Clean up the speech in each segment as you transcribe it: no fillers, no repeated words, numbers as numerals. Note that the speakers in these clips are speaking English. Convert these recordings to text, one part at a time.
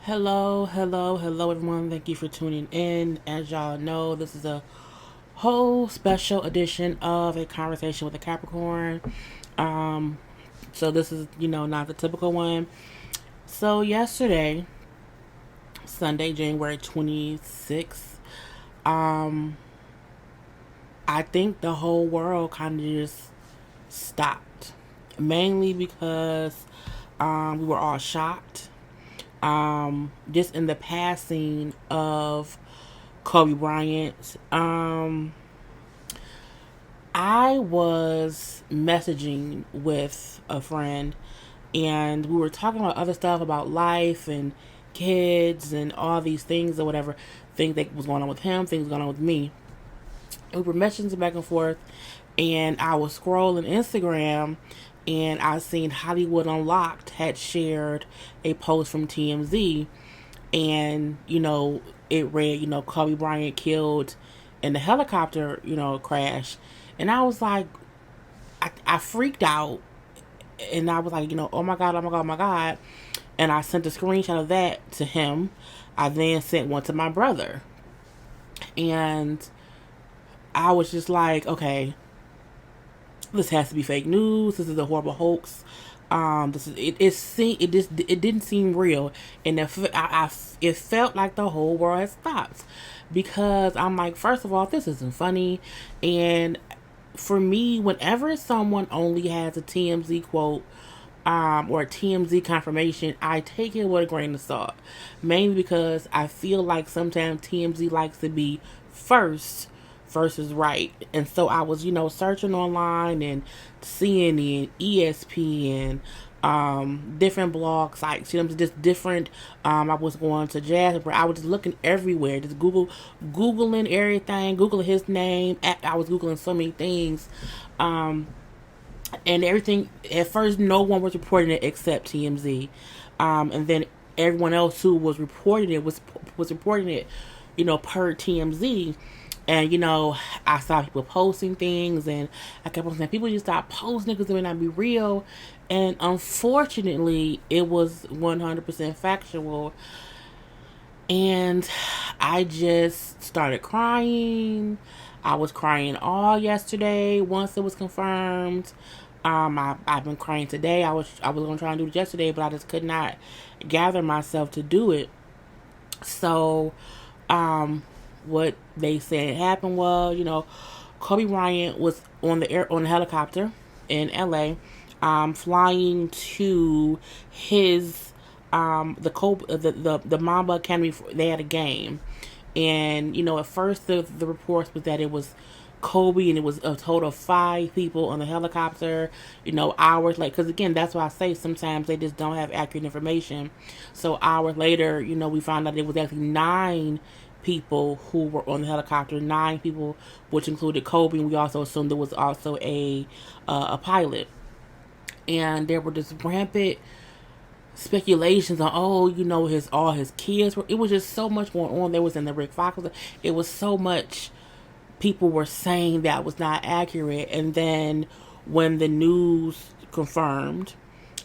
Hello, everyone. Thank you for tuning in. As y'all know, this is a whole special edition of a conversation with a Capricorn. Um, so this is, not the typical one. So yesterday, Sunday, January 26th, um, I think the whole world kind of just stopped. Mainly because we were all shocked. Just in the passing of Kobe Bryant. I was messaging with a friend and we were talking about other stuff about life and kids and all these things or whatever, things that was going on with him, things going on with me. And we were messaging back and forth, and I was scrolling Instagram and I seen Hollywood Unlocked had shared a post from TMZ, and it read, Kobe Bryant killed in the helicopter, crash. And I was like, I freaked out, and I was like, oh my god, oh my god, oh my god. And I sent a screenshot of that to him. I then sent one to my brother, and I was just like, okay, this has to be fake news. This is a horrible hoax. This is it didn't seem real, and it felt like the whole world had stopped, because I'm like, first of all, this isn't funny. And for me, whenever someone only has a TMZ quote, or a TMZ confirmation, I take it with a grain of salt, mainly because I feel like sometimes TMZ likes to be first versus right. And so I was, searching online and CNN, ESPN, different blog sites, just different. I was going to Jasper. I was just looking everywhere, just Googling everything, Googling his name. I was Googling so many things. And everything, at first, no one was reporting it except TMZ. And then everyone else who was reporting it was reporting it, per TMZ. And, I saw people posting things, and I kept on saying, people just stop posting because it may not be real. And unfortunately, it was 100% factual. And I just started crying. I was crying all yesterday once it was confirmed. I've been crying today. I was going to try and do it yesterday, but I just could not gather myself to do it. So, what they said happened was, Kobe Bryant was on the helicopter in LA, flying to his the Mamba Academy. They had a game, and at first the reports was that it was Kobe, and it was a total of 5 people on the helicopter, hours late. Because again, that's why I say sometimes they just don't have accurate information. So hours later, we found out it was actually 9 people who were on the helicopter, 9 people, which included Kobe, and we also assumed there was also a pilot. And there were just rampant speculations on, his all his kids were. It was just so much going on. There was in the Rick Fox. It was so much people were saying that was not accurate. And then when the news confirmed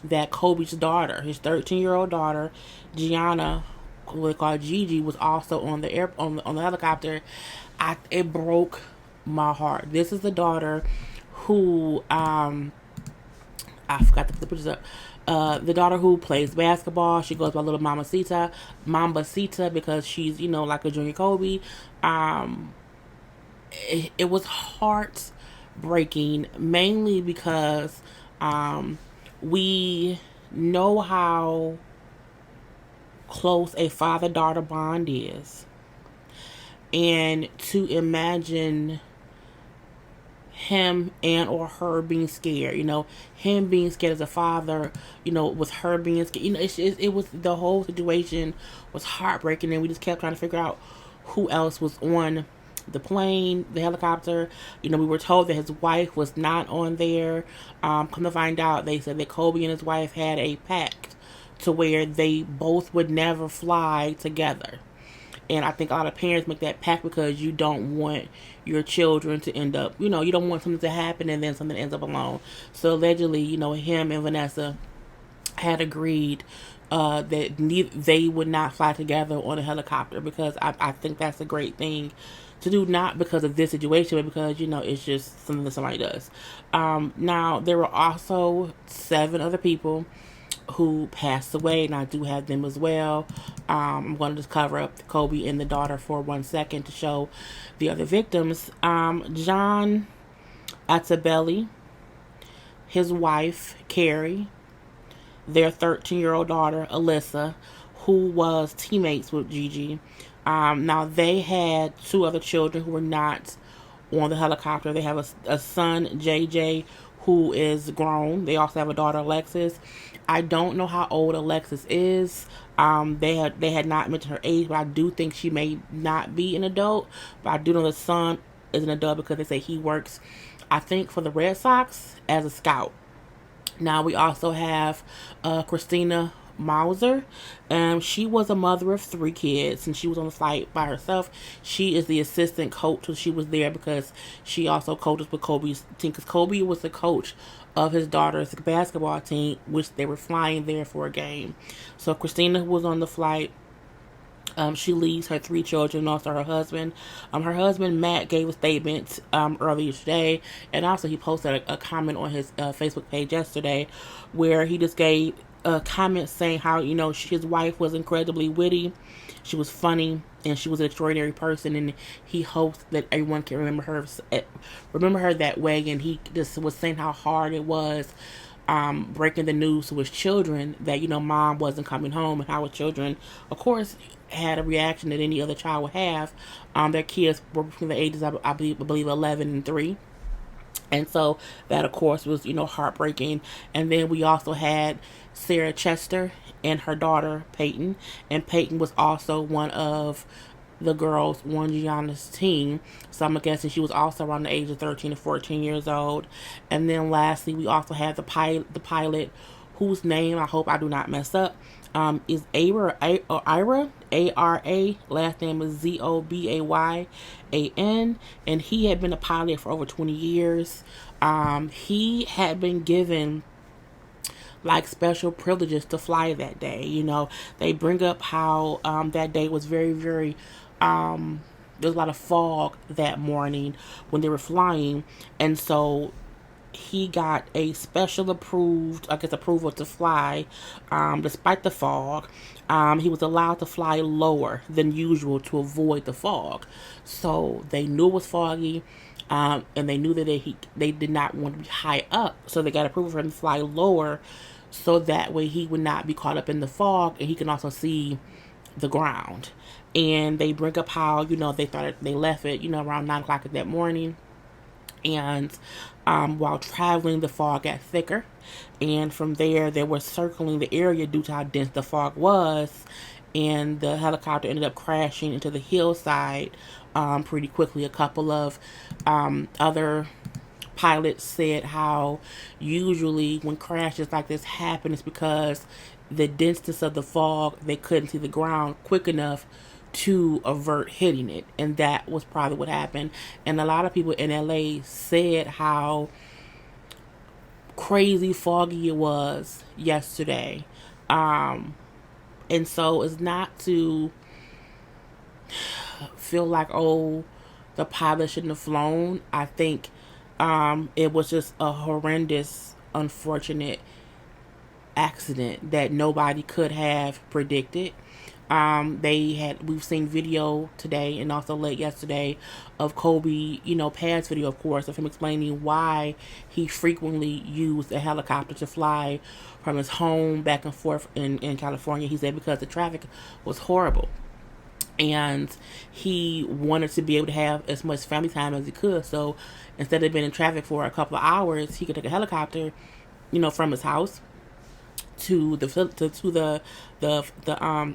that Kobe's daughter, his 13-year-old daughter, Gianna, what they call Gigi, was also on the helicopter, it broke my heart. This is the daughter who I forgot to put the pictures up. The daughter who plays basketball. She goes by little Mambacita, because she's, like a junior Kobe. It was heartbreaking, mainly because we know how close a father-daughter bond is. And to imagine him and or her being scared, him being scared as a father, with her being scared, it was, the whole situation was heartbreaking. And we just kept trying to figure out who else was on the plane, the helicopter. We were told that his wife was not on there. Come to find out, they said that Kobe and his wife had a pact to where they both would never fly together. And I think a lot of parents make that pact because you don't want your children to end up, you don't want something to happen and then something ends up alone. So allegedly, him and Vanessa had agreed that they would not fly together on a helicopter, because I think that's a great thing to do, not because of this situation, but because, it's just something that somebody does. Now, there were also 7 other people who passed away, and I do have them as well. I'm going to just cover up Kobe and the daughter for 1 second to show the other victims. John Atabelli, his wife, Carrie, their 13-year-old daughter, Alyssa, who was teammates with Gigi. Now, they had 2 other children who were not on the helicopter. They have a son, JJ, who is grown. They also have a daughter, Alexis. I don't know how old Alexis is. They had not mentioned her age, but I do think she may not be an adult. But I do know the son is an adult because they say he works, I think, for the Red Sox as a scout. Now, we also have Christina Mauser. She was a mother of 3 kids, and she was on the flight by herself. She is the assistant coach, so she was there because she also coaches with Kobe's team, because Kobe was the coach of his daughter's basketball team, which they were flying there for a game. So Christina was on the flight. She leaves her 3 children, also her husband. Her husband, Matt, gave a statement earlier today, and also he posted a comment on his Facebook page yesterday where he just gave a comment saying how, his wife was incredibly witty, she was funny, and she was an extraordinary person, and he hopes that everyone can remember her that way. And he just was saying how hard it was breaking the news to his children that, mom wasn't coming home, and how his children, of course, had a reaction that any other child would have. Their kids were between the ages, I believe 11 and 3. And so that, of course, was, heartbreaking. And then we also had Sarah Chester and her daughter, Peyton. And Peyton was also one of the girls on Gianna's team. So I'm guessing she was also around the age of 13 to 14 years old. And then lastly, we also had the pilot, whose name I hope I do not mess up, is Ira, A-R-A. Last name is Zobayan. And he had been a pilot for over 20 years. He had been given special privileges to fly that day. They bring up how that day was very, very, there was a lot of fog that morning when they were flying. And so he got a special approval to fly, despite the fog. He was allowed to fly lower than usual to avoid the fog. So they knew it was foggy, and they knew that they did not want to be high up. So they got approval for him to fly lower, so that way he would not be caught up in the fog, and he can also see the ground. And they bring up how, they left it, around 9 o'clock that morning. And while traveling, the fog got thicker, and from there they were circling the area due to how dense the fog was, and the helicopter ended up crashing into the hillside pretty quickly. A couple of other pilots said how usually when crashes like this happen, it's because the denseness of the fog, they couldn't see the ground quick enough to avert hitting it, and that was probably what happened. And a lot of people in LA said how crazy foggy it was yesterday, and so it's not to feel like, oh, the pilot shouldn't have flown. I think it was just a horrendous, unfortunate accident that nobody could have predicted. We've seen video today and also late yesterday of Kobe, past video, of course, of him explaining why he frequently used a helicopter to fly from his home back and forth in California. He said because the traffic was horrible, and he wanted to be able to have as much family time as he could. So instead of being in traffic for a couple of hours, he could take a helicopter, from his house to the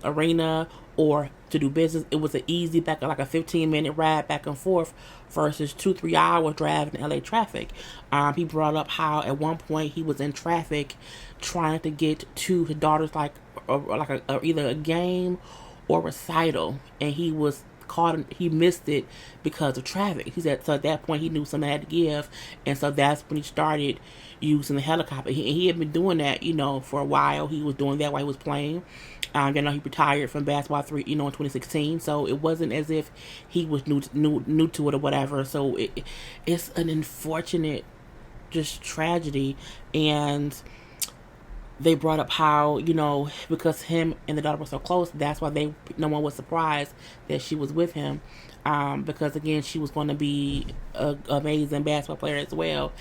arena or to do business. It was an easy like a 15-minute ride back and forth versus 2-3 hours driving in LA traffic. He brought up how at one point he was in traffic trying to get to his daughter's either a game or recital, and he was he missed it because of traffic. He said so at that point he knew something had to give, and so that's when he started using the helicopter. He had been doing that, for a while. He was doing that while he was playing. He retired from basketball in 2016. So it wasn't as if he was new to it or whatever. So it's an unfortunate, just tragedy. And they brought up how, because him and the daughter were so close, that's why no one was surprised that she was with him. Because again, she was going to be an amazing basketball player as well.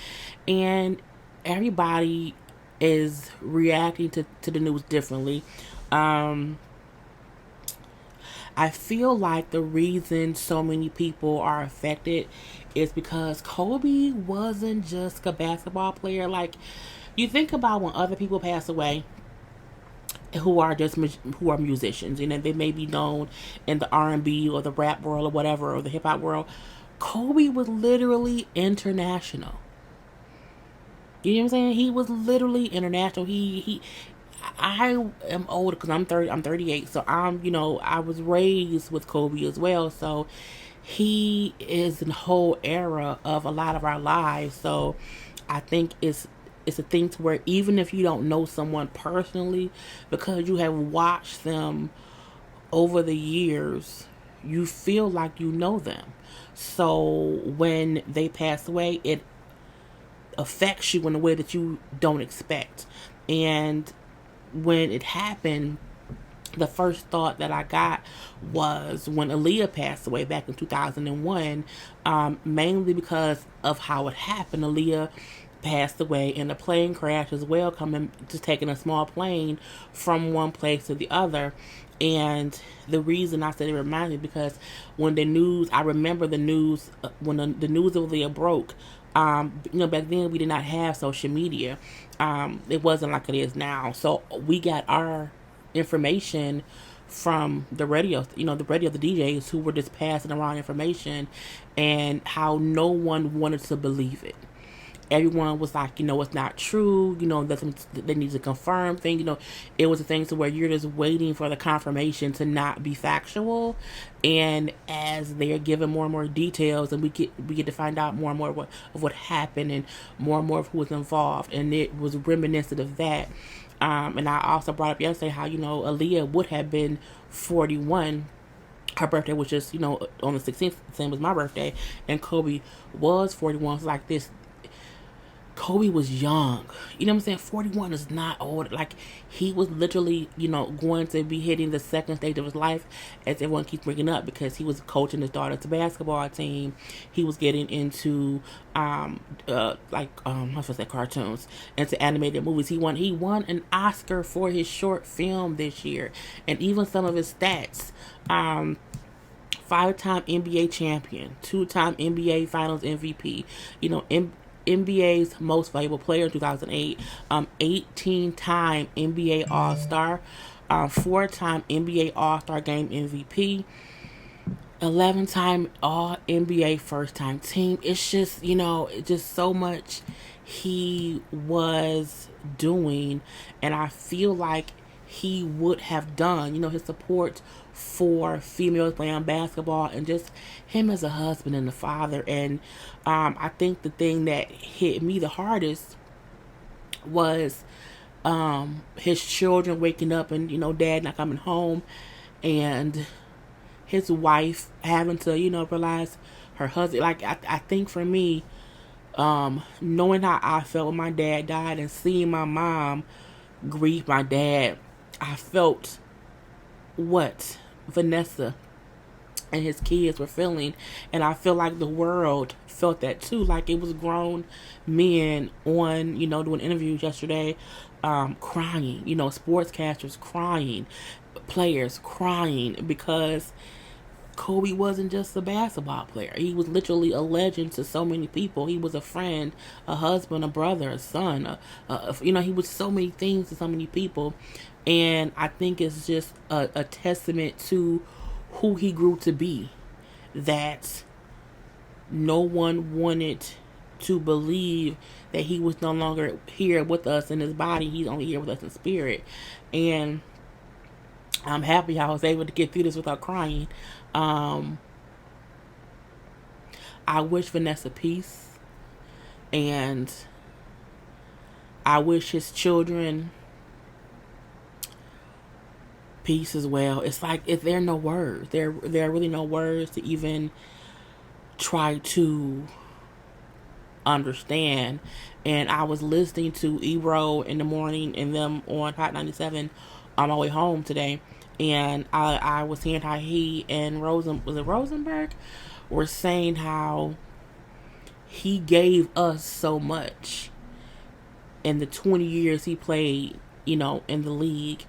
And everybody is reacting to the news differently. I feel like the reason so many people are affected is because Kobe wasn't just a basketball player. Like, you think about when other people pass away who are musicians, they may be known in the R&B or the rap world or whatever, or the hip hop world. Kobe was literally international. You know what I'm saying? He was literally international. I am older because I'm 38, so I was raised with Kobe as well. So he is the whole era of a lot of our lives. So I think it's a thing to where even if you don't know someone personally, because you have watched them over the years, you feel like you know them. So when they pass away, it affects you in a way that you don't expect. And when it happened, the first thought that I got was when Aaliyah passed away back in 2001, mainly because of how it happened. Aaliyah passed away in a plane crash as well, taking a small plane from one place to the other. And the reason I said it reminded me because I remember the news, when the news of Aaliyah broke, back then we did not have social media. It wasn't like it is now. So we got our information from the radio, the DJs who were just passing around information, and how no one wanted to believe it. Everyone was like, it's not true, they need to confirm things, it was a thing to where you're just waiting for the confirmation to not be factual. And as they're given more and more details, and we get to find out more and more of what happened, and more of who was involved, and it was reminiscent of that. And I also brought up yesterday how, Aaliyah would have been 41. Her birthday was just, on the 16th, same as my birthday, and Kobe was 41. So like this, Kobe was young. You know what I'm saying? 41 is not old. Like, he was literally, going to be hitting the second stage of his life, as everyone keeps bringing up, because he was coaching his daughter's basketball team. He was getting into, cartoons, into animated movies. He won an Oscar for his short film this year. And even some of his stats, 5-time NBA champion, 2-time NBA Finals MVP, NBA's most valuable player in 2008, 18-time NBA All-Star, 4-time NBA All-Star Game MVP, 11-time All-NBA first-time team. It's just, just so much he was doing, and I feel like he would have done, his support for females playing basketball, and just him as a husband and a father. And I think the thing that hit me the hardest was his children waking up and, dad not coming home, and his wife having to, realize her husband. Like, I think for me, knowing how I felt when my dad died and seeing my mom grieve my dad, I felt what Vanessa and his kids were feeling, and I feel like the world felt that too. Like, it was grown men on, doing interviews yesterday, crying, sportscasters crying, players crying, because Kobe wasn't just a basketball player. He was literally a legend to so many people. He was a friend, a husband, a brother, a son. He was so many things to so many people. And I think it's just a testament to who he grew to be, that no one wanted to believe that he was no longer here with us in his body. He's only here with us in spirit. And I'm happy I was able to get through this without crying. Um, I wish Vanessa peace, and I wish his children peace as well. It's like if there are no words, there are really no words to even try to understand. And I was listening to Ebro in the morning and them on Hot 97 on my way home today, and I was hearing how he and Rosenberg were saying how he gave us so much in the 20 years he played, in the league.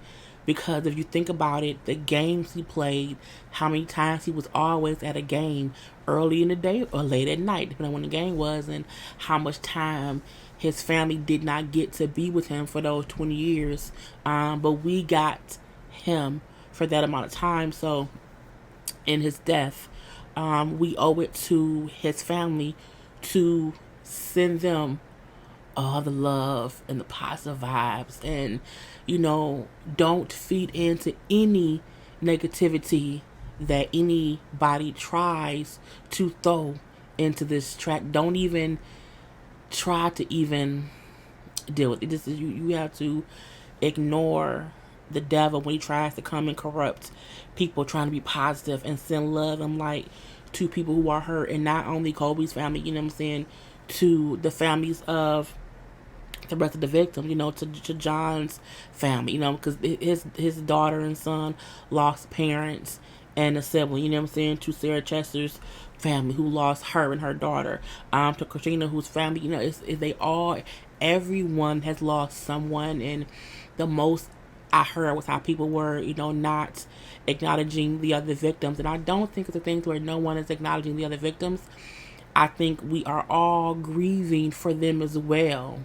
Because if you think about it, the games he played, how many times he was always at a game early in the day or late at night, depending on when the game was, and how much time his family did not get to be with him for those 20 years. But we got him for that amount of time. So in his death, we owe it to his family to send them all the love and the positive vibes, and don't feed into any negativity that anybody tries to throw into this track. Don't even try to even deal with it. This is you have to ignore the devil when he tries to come and corrupt people trying to be positive and send love and light to people who are hurt. And not only Kobe's family, to the families of the rest of the victims, to John's family, because his daughter and son lost parents and a sibling, to Sarah Chester's family who lost her and her daughter, to Christina whose family, everyone has lost someone. And the most I heard was how people were, not acknowledging the other victims. And I don't think it's a thing where no one is acknowledging the other victims. I think we are all grieving for them as well.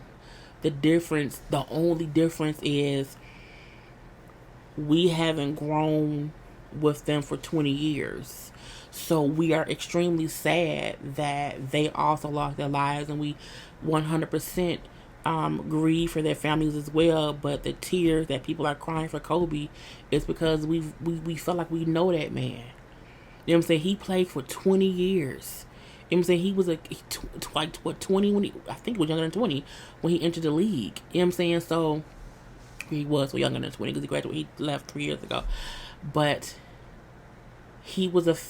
The only difference is we haven't grown with them for 20 years. So we are extremely sad that they also lost their lives, and we 100% grieve for their families as well. But the tears that people are crying for Kobe is because we feel like we know that man. You know what I'm saying? He played for 20 years. You know what I'm saying? He was 20 when I think he was younger than 20 when he entered the league. You know what I'm saying? So he was younger than 20 because he graduated. He left 3 years ago, but he was a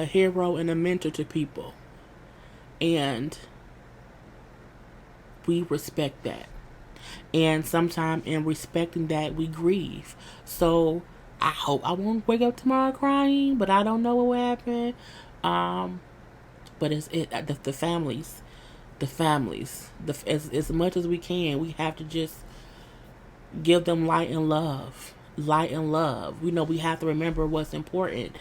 hero and a mentor to people, and we respect that. And sometimes in respecting that, we grieve. So I hope I won't wake up tomorrow crying, but I don't know what will happen. But the families, as much as we can, we have to just give them light and love. We have to remember what's important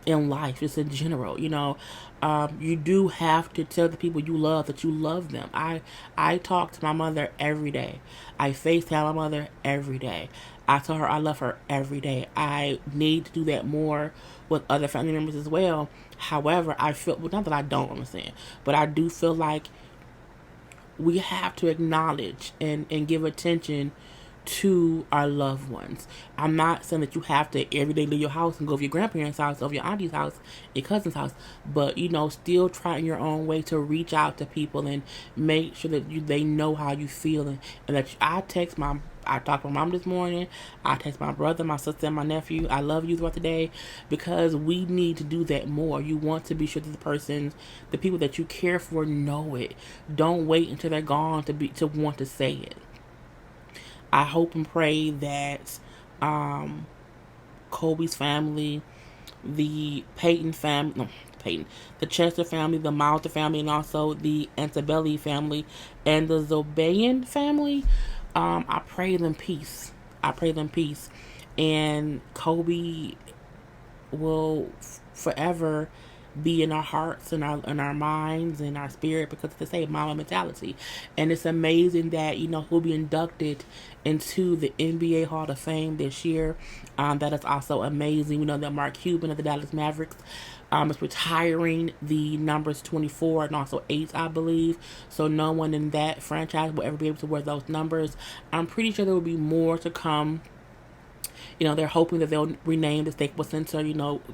in life, just in general. You do have to tell the people you love that you love them. I talk to my mother every day. I FaceTime my mother every day. I tell her I love her every day. I need to do that more with other family members as well. However, I feel, well, not that I don't understand, but I do feel like we have to acknowledge and give attention to our loved ones. I'm not saying that you have to every day leave your house and go to your grandparents' house or your auntie's house, your cousin's house, but still try in your own way to reach out to people and make sure that they know how you feel, and that I talked to my mom this morning. I text my brother, my sister, and my nephew. I love you throughout the day, because we need to do that more. You want to be sure that the people that you care for know it. Don't wait until they're gone to want to say it. I hope and pray that Kobe's family, the Peyton family, no, the Chester family, the Malta family, and also the Antebelli family and the Zobayan family, I pray them peace. And Kobe will forever be in our hearts and our minds and our spirit, because it's the same mama mentality. And it's amazing that he'll be inducted into the NBA Hall of Fame this year. That is also amazing. We know that Mark Cuban of the Dallas Mavericks is retiring the numbers 24 and also 8, I believe. So no one in that franchise will ever be able to wear those numbers. I'm pretty sure there will be more to come. They're hoping that they'll rename the Staples Center,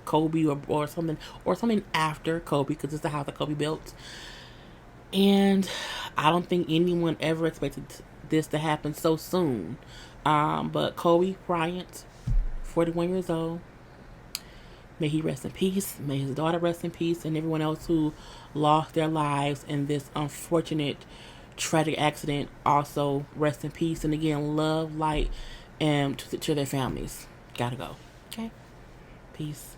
Kobe or something after Kobe, because it's the house that Kobe built. And I don't think anyone ever expected this to happen so soon. But Kobe Bryant, 41 years old, may he rest in peace. May his daughter rest in peace, and everyone else who lost their lives in this unfortunate, tragic accident also rest in peace. And again, love, light, and to their families. Gotta go. Okay? Peace.